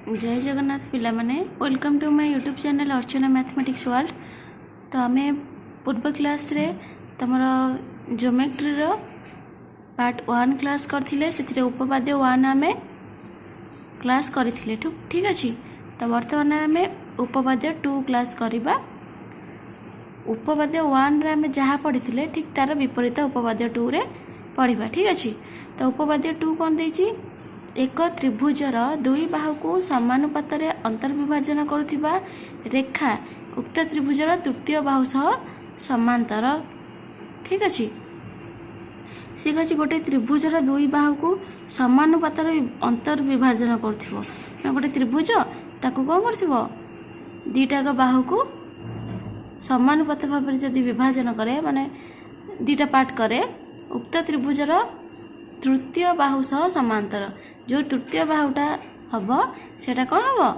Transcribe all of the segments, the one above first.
जय जगन्नाथ पिला माने welcome to my YouTube channel Archana mathematics world. तो आम पूर्व क्लास रे तमर ज्योमेट्री रो पार्ट 1 क्लास करथिले से उपपाद्य 1 आम क्लास करथिले ठीक अच्छी। तो वर्तमान आम उपपाद्य 2 क्लास करबा। उपपाद्य 1 रे आम जहाँ पढ़ी ठीक तार विपरीत उपपाद्य 2 रे पढ़ा ठीक अच्छी। तो उपपाद्य 2 कौन देछि एक त्रिभुजर दुई बाहु को समानुपात अंतर्विभाजन करुवा रेखा उक्त त्रिभुजर तृतीय बाहु सह समांतर ठीक अच्छे। सी कही गोटे त्रिभुजर दुई बाहु को समानुपात अंतर्विभाजन कर गोटे त्रिभुज ताकू कौन कर दीटाक बाहु को समानुपात भाव में जदि विभाजन करे माने दीटा पार्ट करे उक्त त्रिभुजर तृतीय बाहु सह समांतर जो तृतीय बाहुटा हम सेटा कौन हम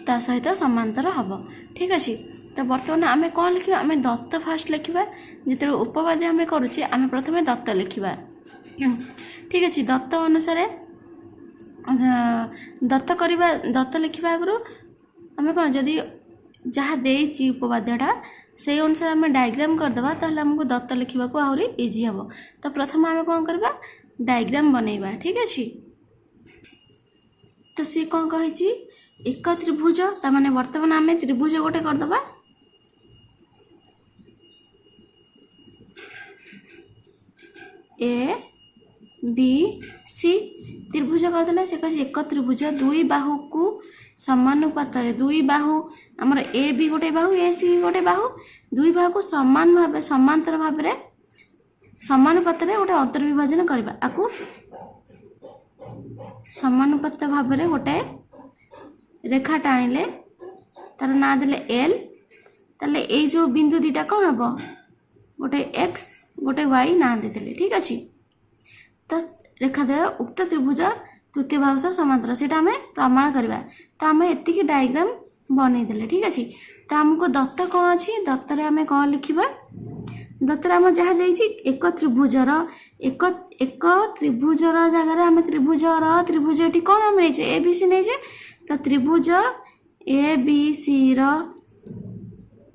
ता सहित समांतर हम ठीक अच्छे। तो बर्तमान आम कौन लिखा आम दत्त फास्ट लिखा जो उपपाद्य आम करुचे आम प्रथम दत्त लिखा ठीक अच्छे। दत्त अनुसार दत्त करवा दत्त लिखा आगु आम कौन जदि जहाँ देती उपपाद्यटा से अनुसार आम डायग्राम करदे ताहले हमको दत्त लिखा आहरी इजी हम। तो प्रथम आम कौन करवा डायग्राम बनैबा ठीक अच्छे। तो सी कौन कही एक त्रिभुज ताने वर्तमान आम त्रिभुज गोटे करदे ए बी सी त्रिभुज करदे से कही एक त्रिभुज दुई बाहु को समानुपात दुई बाहु आमर ए बी गोटे बाहु ए सी गोटे बाहु दुई बाहु को समान भाव समांतर भाव में समानुपात गोटे अंतर्विभाजन करवा आकु समानुपात भाव में गोटे रेखा टाणिले तार ना देले एल ताले ए जो बिंदु दीटा कौन हम गोटे एक्स गोटे वाई ना देते ठीक अच्छे। तो रेखा दे उक्त त्रिभुज तृतीय बाहु सह समांतर से प्रमाण करवा। तो आम एति डायग्राम बनईदे ठीक अच्छे। तो आमको दत्त कौन अच्छी दत्त आम कौन लिखा दत्तर आम जहाँ देती एक त्रिभुजर एक त्रिभुजर जगह आम त्रिभुज ये कौन आम नहीं ए बी सी नहीं तो त्रिभुज ए बी सी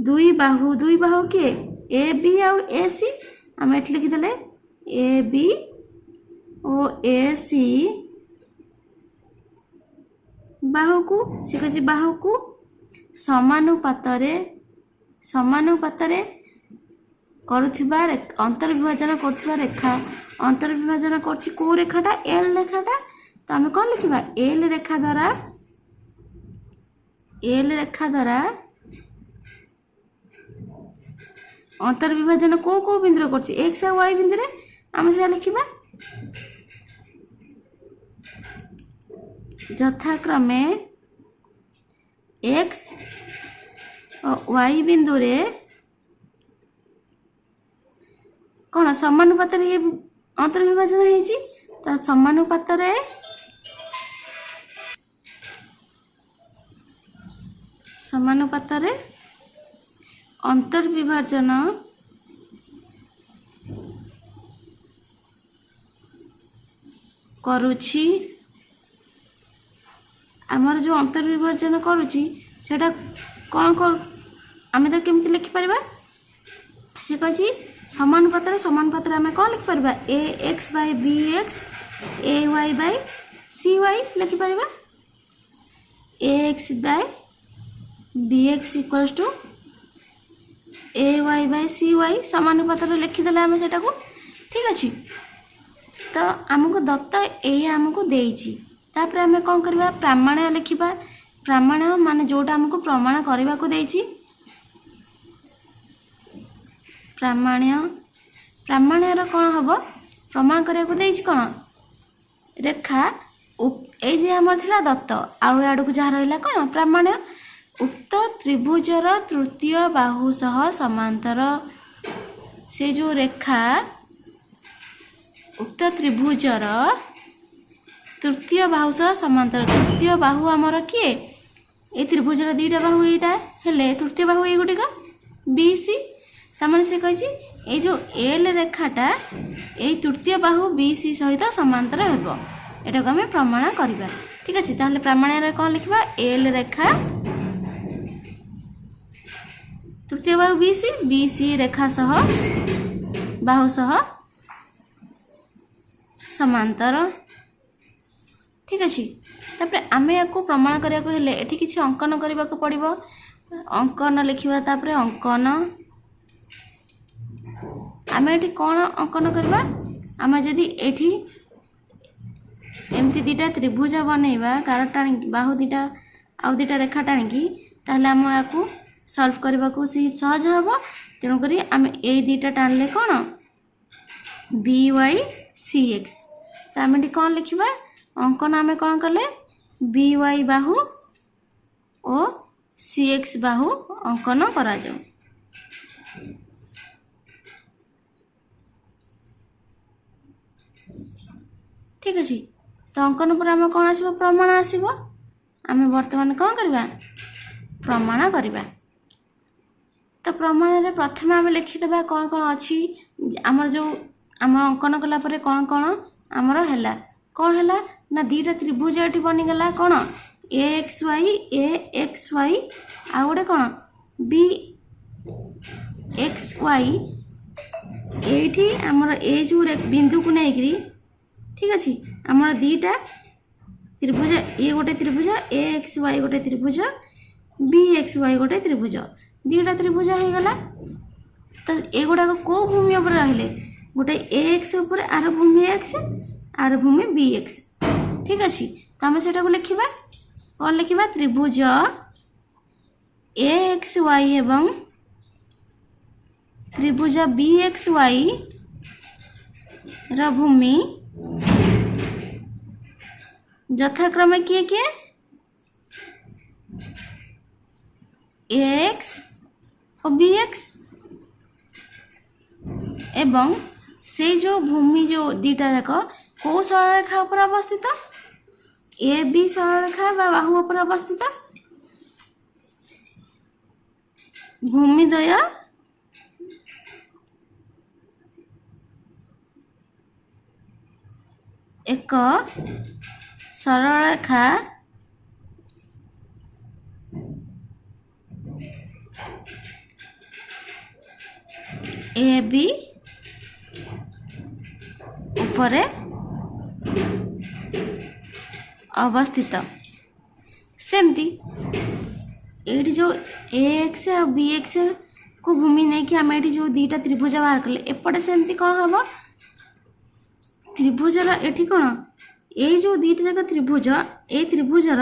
दुई बाहु किए ए बी आउ ए सी आम ये लिखिदे ए बी और ए सी बाहु को सी कही बाहु को समानुपात करुवा अंतर्विभाजन करुवा रेखा अंतर्विभाजन कर रेखाटा एल रेखाटा। तो आम कौन लिखा एल रेखा द्वारा अंतर्विभाजन को बिंदु कर एक्स और वाई बिंदु आम से लिखा यथाक्रमे एक्स और वाई बिंदु रे कौन समानुपात ये अंतर्विभाजन है तो समानुपात अंतर्विभाजन करुछि आमर जो अंतर्विभाजन करुछि सेटा कौन कर आम तो केमती लिखिपर सी कही समानुपात आम कौन लिखिपर A X by B X A Y by C Y लिखिपर A X by B X equals to A Y by C Y समानुपात लिखिदे आम से ठीक अच्छे। तो आमको दत्त ये आमको देइछि तापर आम कौन करवा प्रामाण्य लिखा प्रामाण्य माने जोटा आमको प्रमाण करने को देइछि प्रामाण्यर कौन हम प्रमाण करने को देइछि कौन रेखा ये आमर थिला दत्त आउ आड़ को जहाँ रहा कौन प्रामाण्य उक्त त्रिभुजर तृतीय बाहु सह समांतर से जो रेखा उक्त त्रिभुजर तृतीय बाहु सह समांतर तृतीय बाहु आमर किए ये त्रिभुजर दीटा बाहु यहाँ हेले तृतीय बाहु ये गुटिक बी सी ताମାନେ से कही ये जो एल रेखाटा ये तृतीय बाहु बी सी सहित समांतर हेब एटा को आम प्रमाण करवा। ठीक अच्छे, ताहले प्रमाण कौन लिखा? एल रेखा तृतीय बाहु बीसी, बीसी रेखा सह बाहु सह समांतर। ठीक अच्छे, तापर आम या प्रमाण करने को हेले एठी किछि अंकन करने को पड़िबो। अंकन लिखिबा, तापर अंकन आम एठी कौन अंकन करवा? आम जदि एठी एमती दीटा त्रिभुज बनइबा, कार टाणी बाहु दीटा आउ दीटा रेखा टाणिकी, ताहले आम या सॉल्व करने को सहज हम। तेणुक आम ए दीटा टाणले कौन? B Y C X. तो आम ये कौन लिखा? अंकन आम कौन कले? बी वाई बाहु और सी एक्स बाहु अंकन करा जाऊ। ठीक अच्छे, तो अंकन पर आम कौन आसब? प्रमाण आसब। आम बर्तमान कौन करवा? प्रमाण करवा। तो प्रमाण रे प्रथम आम लिखिदेबा कौन कौन अच्छी आमर जो आम अंकन कला परे कौन कौन आमर हैला। कौन हैला ना दीटा त्रिभुज एठी बनिगला कौन? ए एक्स वाई आ गोटे कौन? B X Y. एठी आमर ए जो बिंदु को नेकरी, ठीक अच्छे, आमर दीटा त्रिभुज, ये गोटे त्रिभुज ए एक्स वाई गोटे त्रिभुज, बी एक्स वाई गोटे त्रिभुज, दीटा त्रिभुज हो गला। तो एगुड़ा को भूमि उपर रहिले? गोटे ए एक्स उपर, आर भूमि एक्स, आर भूमि बी एक्स। ठीक अच्छे, तो आम से लिखा कौन लिखा? त्रिभुज ए एक्स वाई एवं त्रिभुज बी एक्स वाई रा भूमि यथाक्रमे किए किए? ए एक्स और बी एक्स। एवं से जो भूमि जो दीटा जाक कौ सरलरेखा उपर अवस्थित? ए बी सरलरेखा बाहु उपर अवस्थित। भूमि द्वय एक सरलरेखा ए बी उपरे अवस्थित। सेमती ये जो ए एक्स और बी एक्स को भूमि नहीं कि आम ये जो दीटा त्रिभुज बाहर कले एपटे सेमती कौन हम? त्रिभुजर एठी कौन? ये जो दीटा जाक त्रिभुज, ए त्रिभुजर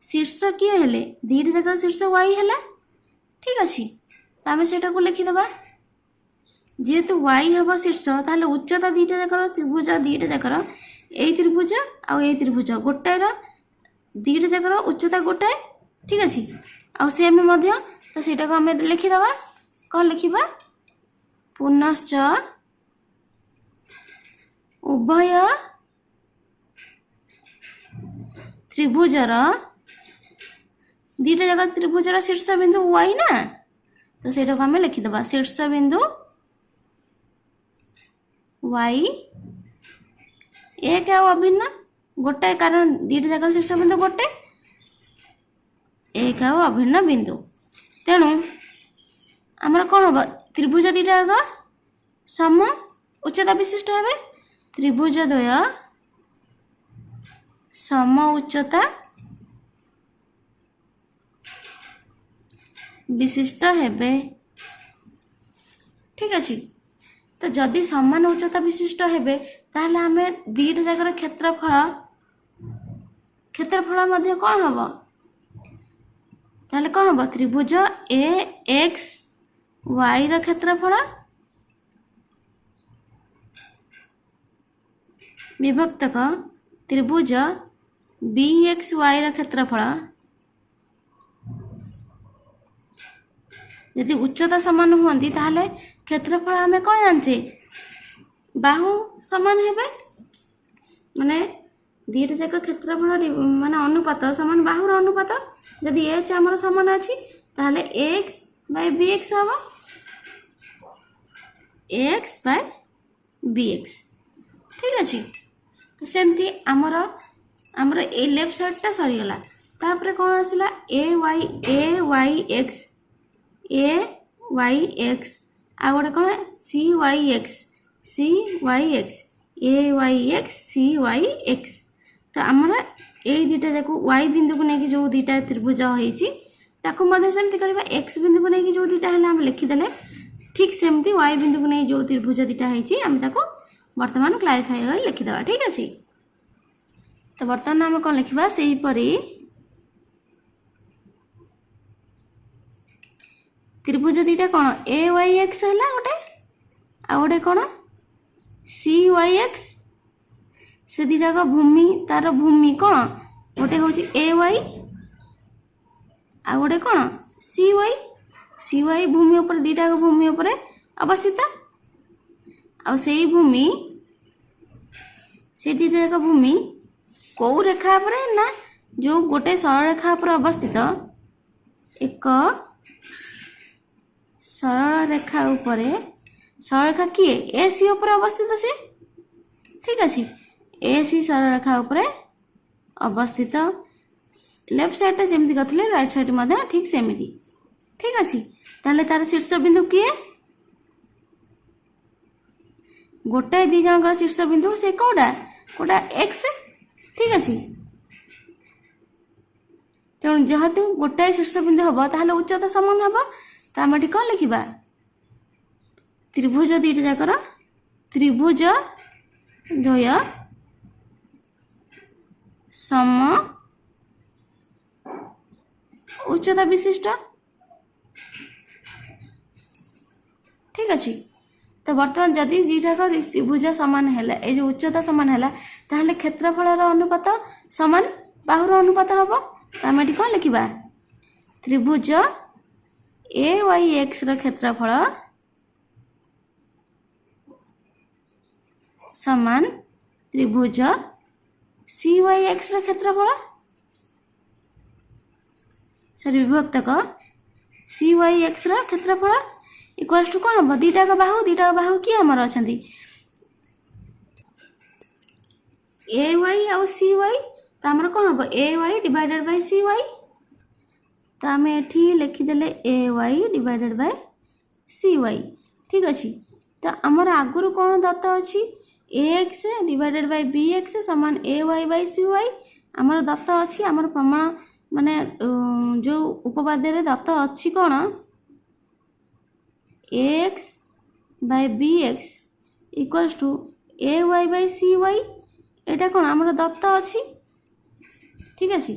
शीर्ष किए हेले? दीटा जाक शीर्ष वाई है। ठीक अच्छे, तो आम से लिखिदेबा। जेहेतु वाई हम शीर्ष, ताहले उच्चता दीटा जाकर त्रिभुज, दीटा जाकर ए त्रिभुज आ त्रिभुज गोटाए दीटा जाकर उच्चता गोटाए। ठीक अच्छे, आउ सेम मध्य, तो सेटा को आम लिखिदेबा। कौन लिखा? पुनश्च उभय त्रिभुजर, दीटा जाक त्रिभुजर शीर्ष बिंदु वाई ना, तो सेटा को आम लिखिदेबा शीर्ष बिंदु वाई एक आ अभिन्न गोटे, कारण दीटा जाकर शीर्ष बिंदु गोटे, एक आ अभिन्न बिंदु। तेणु आमर कौन हम? त्रिभुज दीटा आग सम उच्चता विशिष्ट हेबे। त्रिभुज द्वय सम उच्चता विशिष्ट हेबे। ठीक अच्छे, तो जदि समान उच्चता विशिष्ट हेबे, ताहले आमे दीटा जाकर क्षेत्रफल मध्य कौन हम? ताहले कौन हम? त्रिभुज ए एक्स वाई रा क्षेत्रफल विभक्तक त्रिभुज बी एक्स वाई रा क्षेत्रफल। यदि उच्चता समान हुआ ताहले क्षेत्रफल आम कौन जानचे? बाहु समान हेबे, माने दीटा जाक क्षेत्रफल माने अनुपात समान बाहुर अनुपात। जदि एच आमर समान अच्छी ताहले एक्स बाय बी एक्स हम, एक्स बाय बी एक्स। ठीक अच्छे, तो सेमती आमर आमर ए लेफ्ट साइडटा सरीगला तापर कौन आसला ए वाई एक्स आ गोटे कौन सी Y x A Y x C Y x. तो आमर ए दुटा जाक वाई बिंदु को लेकिन जो दुटा त्रिभुज होती सेमती करवा एक्स बिंदु को लेकिन जो दुटा है आम लिखिदेले ठीक सेमती वाई बिंदु को नहीं जो त्रिभुज दुटा होती बर्तमान क्लारिफाई लिखिदेवा ठीक अच्छे। तो बर्तमान आम कौन लिखा से त्रिभुज दुटा कौन ए वाई एक्स है गोटे आ गोटे कौन सी वाई एक्स से दुटा का भूमि तार भूमि कौन गोटे हूँ ए वाई आ गोटे कौन सी वाई भूमि उपर दुटा का भूमि उपर अवस्थित आ से भूमि से दुटा का भूमि कौ रेखा पर ना जो गोटे सरल रेखा पर अवस्थित एक सरल रेखा उपरे सरल रेखा किए ए सी उपर अवस्थित से ठीक अच्छे ए सी सरल रेखा उपरे अवस्थित लेफ्ट साइड जमी करते राइट साइड ठीक सेमती ठीक अच्छे। ताले तार शीर्ष बिंदु किए गोटाए दी जन शीर्ष बिंदु से कौटा कौटा एक्स ठीक अच्छे। तेणु जेहेतु गोटाए शीर्ष बिंदु हम ताहले उच्चता समान हम तो आम ये कौन लिखा त्रिभुज दुईटा जाकर त्रिभुज द्वय सम उच्चता विशिष्ट ठीक अच्छे। तो बर्तमान जदि जीटा का त्रिभुज सामान है ये जो उच्चता सामान है ताहले क्षेत्रफल अनुपात सामान बाहुर अनुपात हम तो आम ये कौन लिखा त्रिभुज ए वाई एक्स क्षेत्रफल समान त्रिभुज सी वाई एक्स क्षेत्रफल सॉरी विभक्तक सी वाई एक्स क्षेत्रफल इक्वल्स टू कौन हम दुटा का बाहु किए आमर अच्छा ए वाई आउ सी वाई तो आमर कौन हम A Y divided by C Y तो आम ये लिखिदेले A Y divided by C Y ठीक अच्छे। तो आमर आगुरी कौन दत्त अच्छी A X divided by B X समान A Y by C Y आमर दत्त अच्छी आमर प्रमाण माने जो उपपाद्य दत्त अच्छी कौन A X by B X equals to A Y by C Y एटा कौन आमर दत्त अच्छी ठीक अच्छे।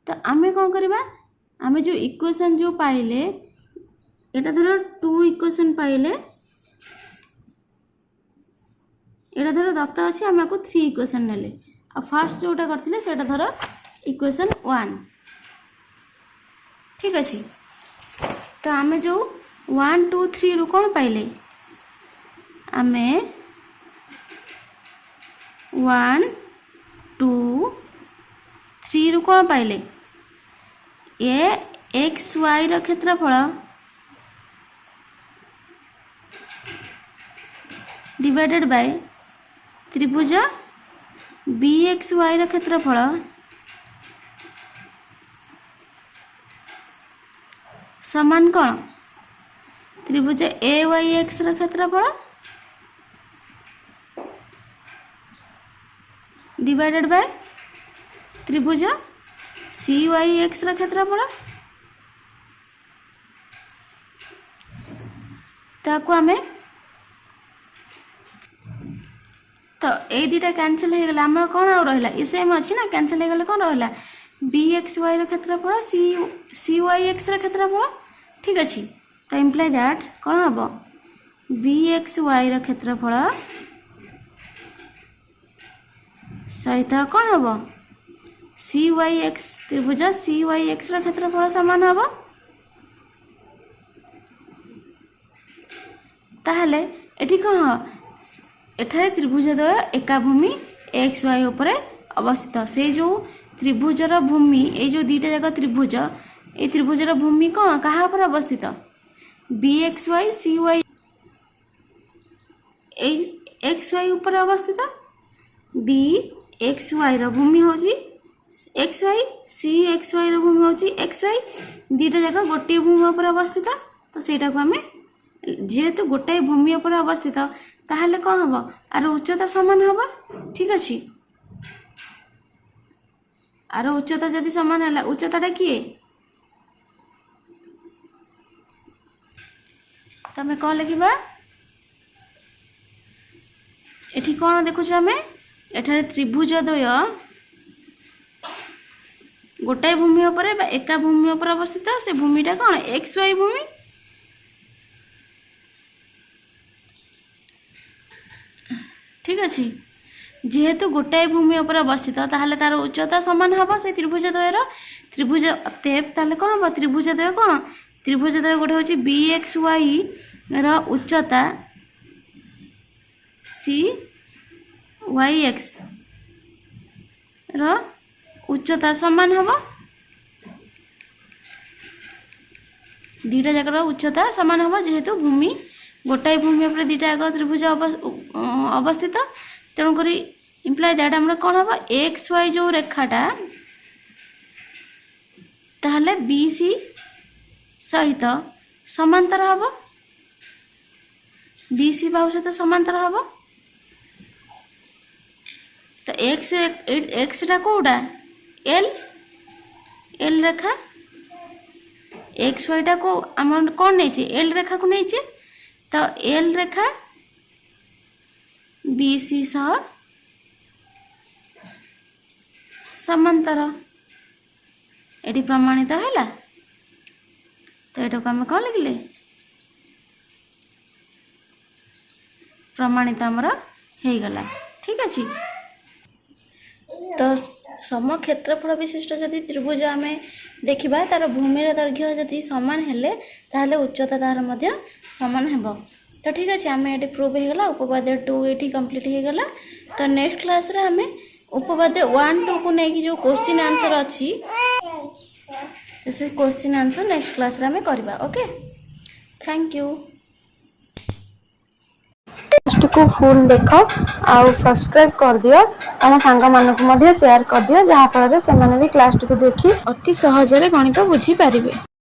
तो आम कौन करवा आम जो इक्वेशन जो पाइले एटा धर 2 इक्वेशन पाइले एटा धर दत्त अच्छी आम को 3 इक्वेशन नेले आ फास्ट जोटा करथिले सेटा धर इक्वेशन 1 ठीक अच्छे। तो आम जो 1 2 3 रु कौन पाइले आम 1 2 3 रु कौन पाइले ए एक्स वाई क्षेत्रफल डिवाइडेड बाय त्रिभुज बी एक्स वाई क्षेत्रफल समान कौन त्रिभुज ए वाई एक्स क्षेत्रफल डिवाइडेड बाय त्रिभुज सी वाई एक्स क्षेत्रफल ताको आमे तो ये दुटा कैंसिल हो गला आम कौन आउ रहा ये सेम अच्छी ना कैंसिल हो गले कौन रहा बी एक्स वाई क्षेत्रफल सी वाई एक्स क्षेत्रफल ठीक अच्छे। तो इम्प्लाई दैट कौन हम बी एक्स वाई क्षेत्रफल सहित कौन हम सी वाई एक्स त्रिभुज सी वाई एक्स क्षेत्रफल सामान हम ताहले एठी कौन एठारे त्रिभुज द्वय एका भूमि एक्स वाई उपर अवस्थित से जो त्रिभुजर भूमि ये जो दुटा जाक त्रिभुज ये त्रिभुजर भूमि कौन कहाँ पर अवस्थित B X Y C Y X Y उपर अवस्थित बी एक्स वाई भूमि हूँ X Y C X Y भूमि हूँ एक्स वाई दुईटा जाक गोटे भूमि पर अवस्थित तो ସେଇଟା को आम जेहेतु गोटाए भूमि पर अवस्थित ताहले कौन हम आर उच्चता समान हम ठीक अच्छे आर उच्चता जदि समान है उच्चताटा किए तमें कौन लिखा एठी कौन देखुच आम एठारे त्रिभुज द्वय गोटाए भूमि पर एका भूमि पर अवस्थित से भूमिटा कौन एक्स वाई भूमि ठीक अच्छे जेहेतु गोटाए भूमि पर अवस्थित ताहले तार उच्चता समान हम से त्रिभुज द्वयर त्रिभुज तेब ताहले कौन हम त्रिभुज द्वय कौन त्रिभुज द्वय गोटे हूँ बी एक्स वाई उच्चता सी वाई एक्स उच्चता समान हम दुईटा जाकर उच्चता समान हम जेहेतु भूमि गोटाए भूमि पर दुईटा आग त्रिभुज अवस्थित तेणुक इम्प्लाय दैट आम कौन हम एक्स वाई जो रेखाटा ताहले बी सी सहित समांतर हम बी सी बाहु सहित समांतर हम तो एक्स टा कौटा एल एल रेखा एक्स वाई टा को आम कौन नहीं एल रेखा को नहीं तो एल रेखा बी सी सह समांतर एटी प्रमाणित है तो ये आम कौन लिखले प्रमाणित आमर हो गला ठीक अच्छे तो सम क्षेत्रफल विशिष्ट जदि त्रिभुज आम देखा तार भूमिर दैर्घ्य जदि सामान हेले ताहले उच्चता तार मध्य सामान हेबो तो ठीक अच्छे आम ये प्रूव हो गला उपपाद्य 2 ये कंप्लीट हो गला तो नेक्स्ट क्लास रे आम उपपाद्य 1 2 को लेकिन जो क्वेश्चन आंसर अच्छी तो से क्वेश्चन आंसर नेक्स्ट क्लास रे आम करबा ओके थैंक यू पोस्ट को फुल देख आउ सब्सक्राइब कर दियो तम सांग मानक मध्य शेयर कर दियो जहाँ फल से भी क्लास को देखी अति सहज गणित बुझी पारिबे।